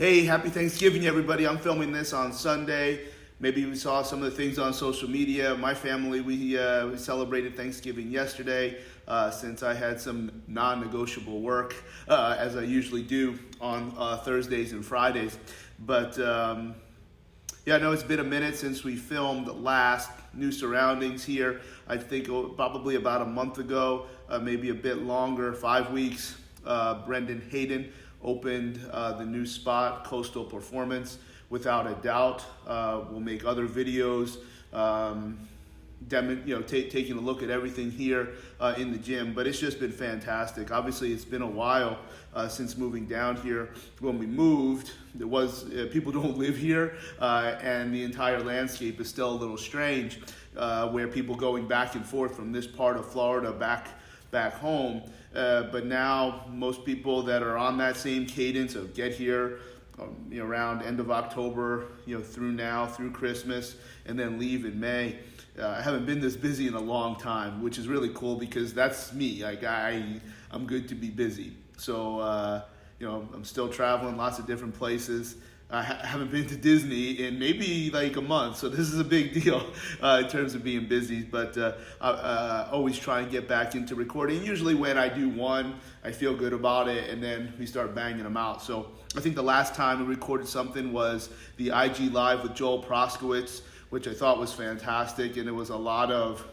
Hey, happy Thanksgiving, everybody. I'm filming this on Sunday. Maybe you saw some of the things on social media. My family, we celebrated Thanksgiving yesterday since I had some non-negotiable work, as I usually do on Thursdays and Fridays. But yeah, I know it's been a minute since we filmed last. New surroundings here. I think probably about a month ago, maybe a bit longer, 5 weeks. Brendan Hayden opened the new spot, Coastal Performance. Without a doubt, we'll make other videos, taking a look at everything here in the gym. But it's just been fantastic. Obviously, it's been a while since moving down here. When we moved, there was people don't live here, and the entire landscape is still a little strange, where people going back and forth from this part of Florida back home. But now most people that are on that same cadence of get here around end of October, through Christmas, and then leave in May. I haven't been this busy in a long time, which is really cool because that's me. Like I'm good to be busy. So I'm still traveling lots of different places. I haven't been to Disney in maybe like a month, so this is a big deal in terms of being busy, but I always try and get back into recording. Usually when I do one, I feel good about it, and then we start banging them out. So I think the last time we recorded something was the IG Live with Joel Proskowitz, which I thought was fantastic, and it was a lot of,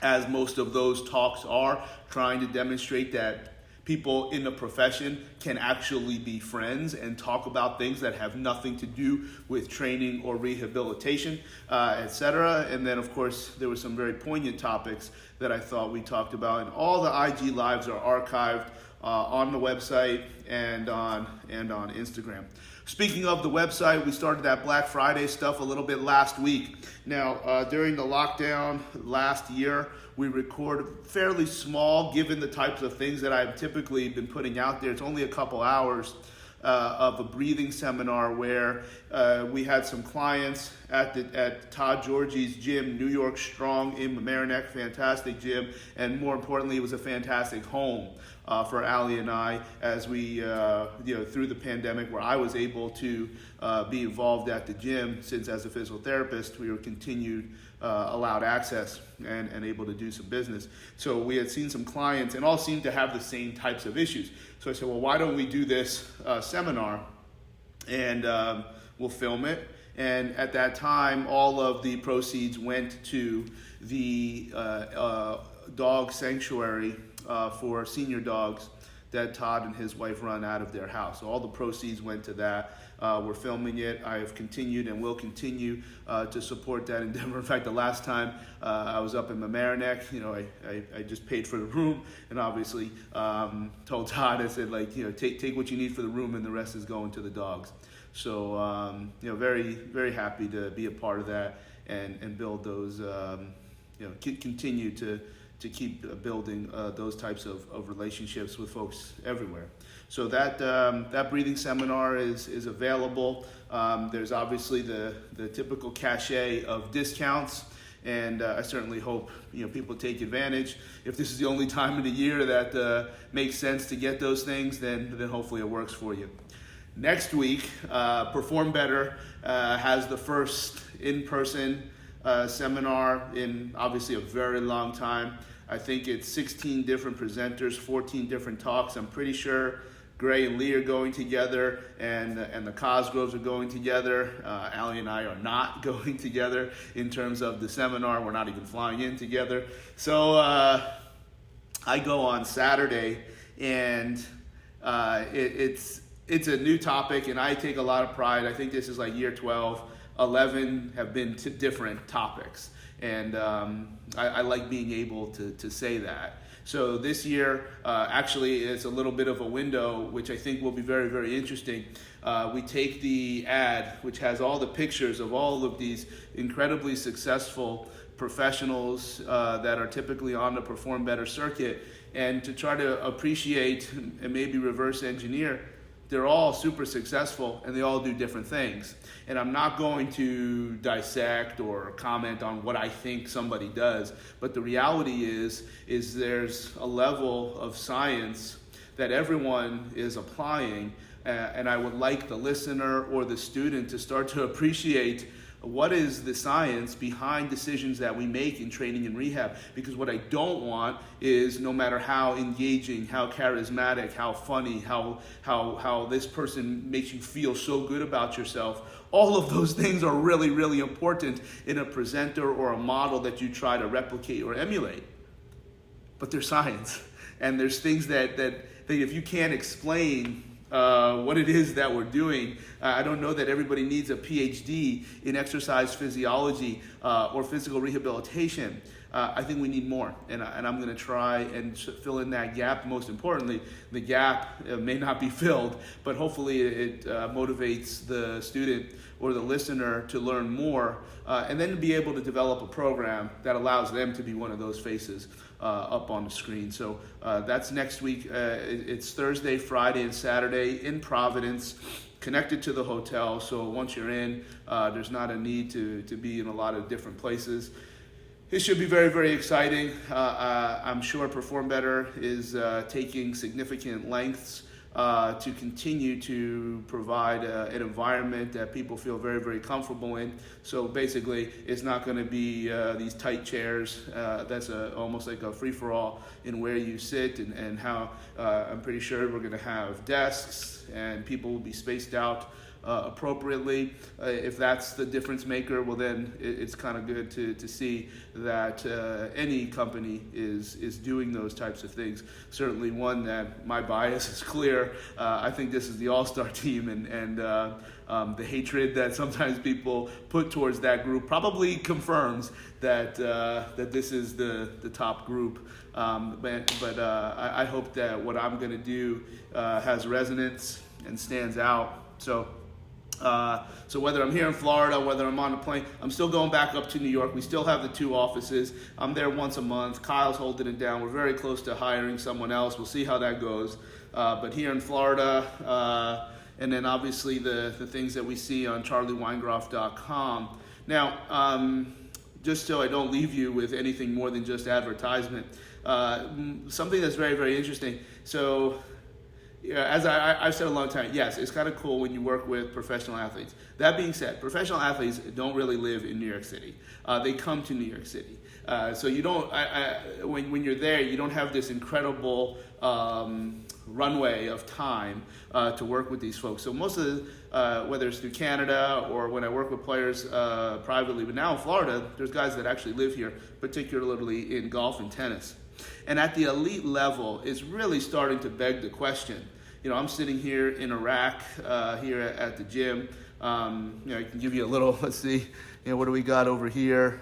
as most of those talks are, trying to demonstrate that people in the profession can actually be friends and talk about things that have nothing to do with training or rehabilitation, etc. And then, of course, there were some very poignant topics that I thought we talked about. And all the IG Lives are archived on the website and on Instagram. Speaking of the website, we started that Black Friday stuff a little bit last week. Now, during the lockdown last year, we record fairly small, given the types of things that I've typically been putting out there. It's only a couple hours of a breathing seminar where we had some clients at Todd Georgie's gym, New York Strong in Mamaroneck, fantastic gym, and more importantly, it was a fantastic home for Allie and I as we, through the pandemic, where I was able to be involved at the gym, since as a physical therapist, we were continued allowed access and able to do some business. So we had seen some clients and all seemed to have the same types of issues. So I said, well, why don't we do this seminar and we'll film it. And at that time, all of the proceeds went to the dog sanctuary for senior dogs that Todd and his wife run out of their house. So all the proceeds went to that. We're filming it. I have continued and will continue to support that endeavor. In fact, the last time I was up in Mamaroneck, I just paid for the room, and obviously told Todd, I said, take what you need for the room, and the rest is going to the dogs. So very, very happy to be a part of that and build those. Continue to keep building those types of relationships with folks everywhere. So that breathing seminar is available. There's obviously the typical cachet of discounts, and I certainly hope people take advantage. If this is the only time of the year that makes sense to get those things, then hopefully it works for you. Next week, Perform Better has the first in-person seminar in obviously a very long time. I think it's 16 different presenters, 14 different talks. I'm pretty sure Gray and Lee are going together, and the Cosgroves are going together. Allie and I are not going together in terms of the seminar. We're not even flying in together. So I go on Saturday, and it's a new topic, and I take a lot of pride. I think this is like year 12. 11 have been different topics, and I like being able to say that. So this year, actually, it's a little bit of a window, which I think will be very, very interesting. We take the ad, which has all the pictures of all of these incredibly successful professionals that are typically on the Perform Better circuit, and to try to appreciate and maybe reverse engineer. They're all super successful, and they all do different things. And I'm not going to dissect or comment on what I think somebody does, but the reality is there's a level of science that everyone is applying and I would like the listener or the student to start to appreciate what is the science behind decisions that we make in training and rehab. Because what I don't want is, no matter how engaging, how charismatic, how funny, how this person makes you feel so good about yourself, all of those things are really, really important in a presenter or a model that you try to replicate or emulate. But they're science. And there's things that if you can't explain what it is that we're doing, I don't know that everybody needs a PhD in exercise physiology or physical rehabilitation. I think we need more, and I'm going to try and fill in that gap. Most importantly, the gap may not be filled, but hopefully it motivates the student or the listener to learn more, and then to be able to develop a program that allows them to be one of those faces up on the screen. So that's next week. It's Thursday, Friday, and Saturday in Providence, connected to the hotel. So once you're in, there's not a need to be in a lot of different places. It should be very, very exciting. I'm sure Perform Better is taking significant lengths to continue to provide an environment that people feel very, very comfortable in. So basically, it's not going to be these tight chairs. That's almost like a free-for-all in where you sit and how. I'm pretty sure we're going to have desks and people will be spaced out appropriately. If that's the difference maker, well then it's kind of good to see that any company is doing those types of things. Certainly one that my bias is clear. I think this is the all-star team, and the hatred that sometimes people put towards that group probably confirms that this is the top group. But I hope that what I'm going to do has resonance and stands out. So whether I'm here in Florida, whether I'm on a plane, I'm still going back up to New York. We still have the 2 offices. I'm there once a month. Kyle's holding it down. We're very close to hiring someone else. We'll see how that goes. But here in Florida, and then obviously the things that we see on charlieweingroff.com. Now, just so I don't leave you with anything more than just advertisement, something that's very, very interesting. So, as I've said a long time, yes, it's kind of cool when you work with professional athletes. That being said, professional athletes don't really live in New York City. They come to New York City. So you don't, when you're there, you don't have this incredible runway of time to work with these folks. So most of the, whether it's through Canada or when I work with players privately, but now in Florida, there's guys that actually live here, particularly in golf and tennis. And at the elite level, it's really starting to beg the question. You know, I'm sitting here in Iraq, here at the gym. I can give you a little, let's see, what do we got over here?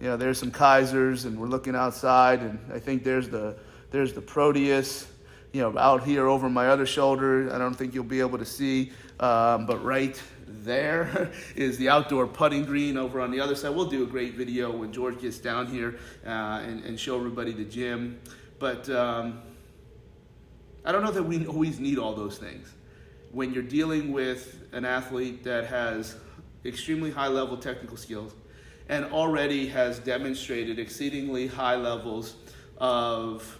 There's some Kaisers, and we're looking outside, and I think there's the Proteus, out here over my other shoulder. I don't think you'll be able to see, but right there is the outdoor putting green over on the other side. We'll do a great video when George gets down here and show everybody the gym. But I don't know that we always need all those things. When you're dealing with an athlete that has extremely high-level technical skills and already has demonstrated exceedingly high levels of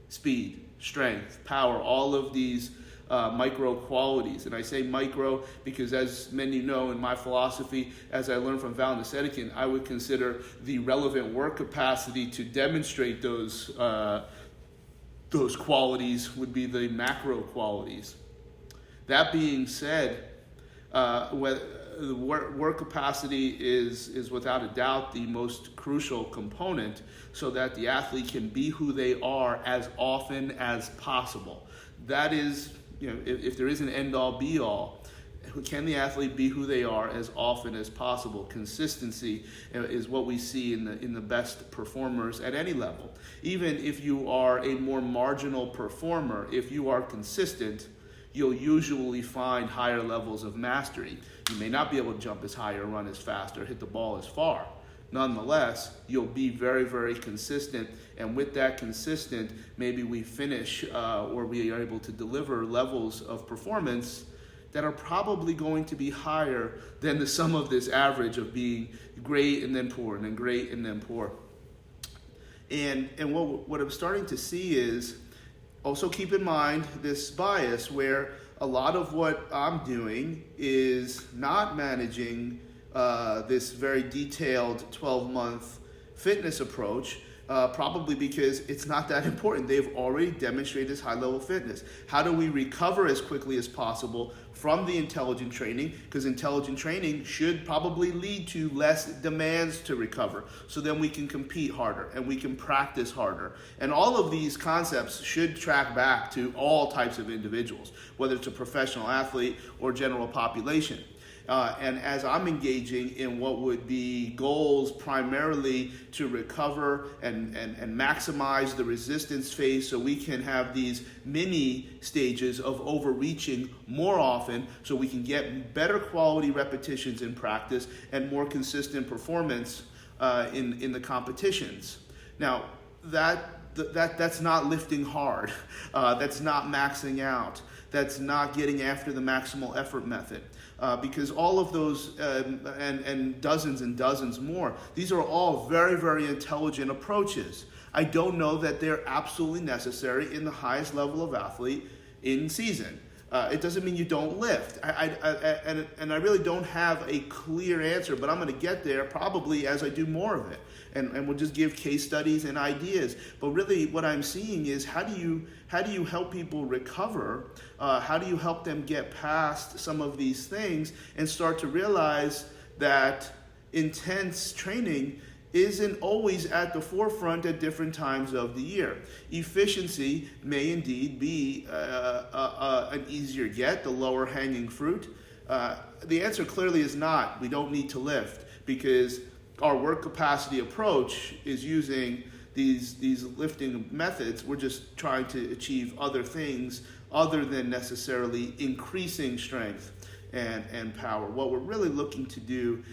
speed, strength, power, all of these micro qualities. And I say micro because, as many know, in my philosophy, as I learned from Val Nesedekin, I would consider the relevant work capacity to demonstrate those qualities would be the macro qualities. That being said, the work capacity is without a doubt the most crucial component so that the athlete can be who they are as often as possible. That is, if there is an end-all, be-all, can the athlete be who they are as often as possible? Consistency is what we see in the best performers at any level. Even if you are a more marginal performer, if you are consistent, you'll usually find higher levels of mastery. You may not be able to jump as high or run as fast or hit the ball as far. Nonetheless, you'll be very, very consistent, and with that consistent, maybe we finish or we are able to deliver levels of performance that are probably going to be higher than the sum of this average of being great and then poor and then great and then poor. And what I'm starting to see is, also keep in mind this bias where a lot of what I'm doing is not managing this very detailed 12-month fitness approach, probably because it's not that important. They've already demonstrated this high-level fitness. How do we recover as quickly as possible from the intelligent training? Because intelligent training should probably lead to less demands to recover. So then we can compete harder and we can practice harder. And all of these concepts should track back to all types of individuals, whether it's a professional athlete or general population. And as I'm engaging in what would be goals primarily to recover and maximize the resistance phase so we can have these mini stages of overreaching more often so we can get better quality repetitions in practice and more consistent performance in the competitions. Now, that's not lifting hard. That's not maxing out. That's not getting after the maximal effort method. Because all of those, and dozens and dozens more, these are all very, very intelligent approaches. I don't know that they're absolutely necessary in the highest level of athlete in season. It doesn't mean you don't lift. And I really don't have a clear answer, but I'm going to get there probably as I do more of it. And we'll just give case studies and ideas. But really what I'm seeing is how do you help people recover? How do you help them get past some of these things and start to realize that intense training isn't always at the forefront at different times of the year. Efficiency may indeed be an easier get, the lower hanging fruit. The answer clearly is not. We don't need to lift because our work capacity approach is using these lifting methods. We're just trying to achieve other things other than necessarily increasing strength and power. What we're really looking to do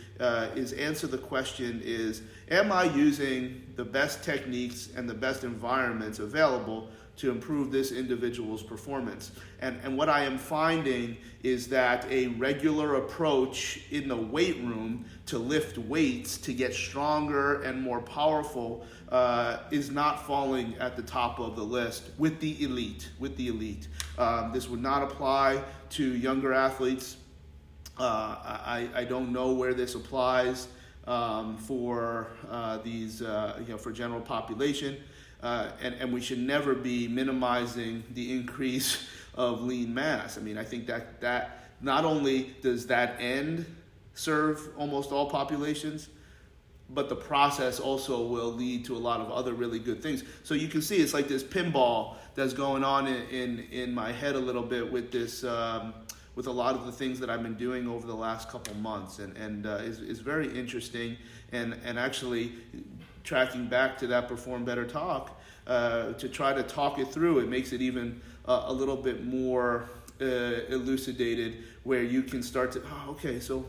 is answer the question is, am I using the best techniques and the best environments available to improve this individual's performance? And what I am finding is that a regular approach in the weight room to lift weights to get stronger and more powerful is not falling at the top of the list with the elite. This would not apply to younger athletes. I don't know where this applies for these, for general population. And we should never be minimizing the increase of lean mass. I mean, I think that not only does that end serve almost all populations, but the process also will lead to a lot of other really good things. So you can see it's like this pinball that's going on in my head a little bit with this, with a lot of the things that I've been doing over the last couple months, and is very interesting, and actually tracking back to that Perform Better talk, to try to talk it through, it makes it even a little bit more elucidated, where you can start to, okay, so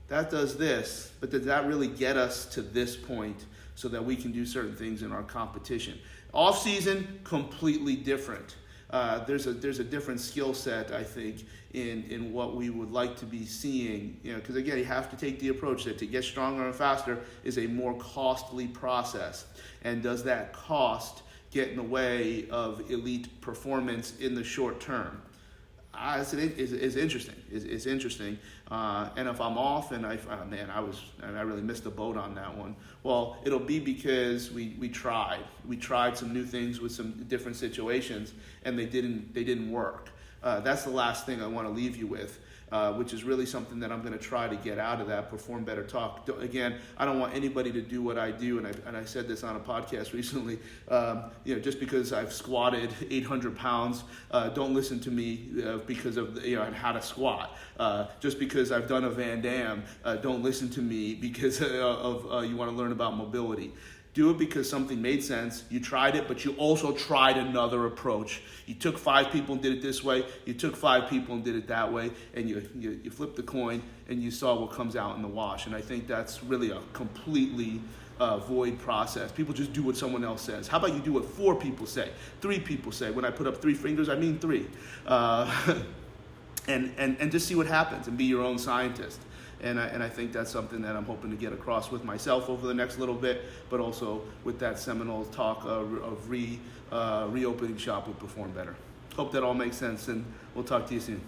that does this, but does that really get us to this point so that we can do certain things in our competition? Off season, completely different. There's a different skill set, I think, in what we would like to be seeing. Because again, you have to take the approach that to get stronger and faster is a more costly process. And does that cost get in the way of elite performance in the short term? It's interesting. It's interesting. And if I'm off and I really missed the boat on that one. Well, it'll be because we tried some new things with some different situations, and they didn't work. That's the last thing I want to leave you with, which is really something that I'm going to try to get out of that Perform Better talk. Again, I don't want anybody to do what I do, and I said this on a podcast recently. Just because I've squatted 800 pounds, don't listen to me because of how to squat. Just because I've done a Van Damme, don't listen to me because of you want to learn about mobility. Do it because something made sense. You tried it, but you also tried another approach. You took 5 people and did it this way. You took 5 people and did it that way. And you flipped the coin and you saw what comes out in the wash. And I think that's really a completely void process. People just do what someone else says. How about you do what 4 people say, 3 people say? When I put up 3 fingers, I mean 3. And just see what happens and be your own scientist. And I think that's something that I'm hoping to get across with myself over the next little bit, but also with that seminal talk of reopening shop with Perform Better. Hope that all makes sense, and we'll talk to you soon.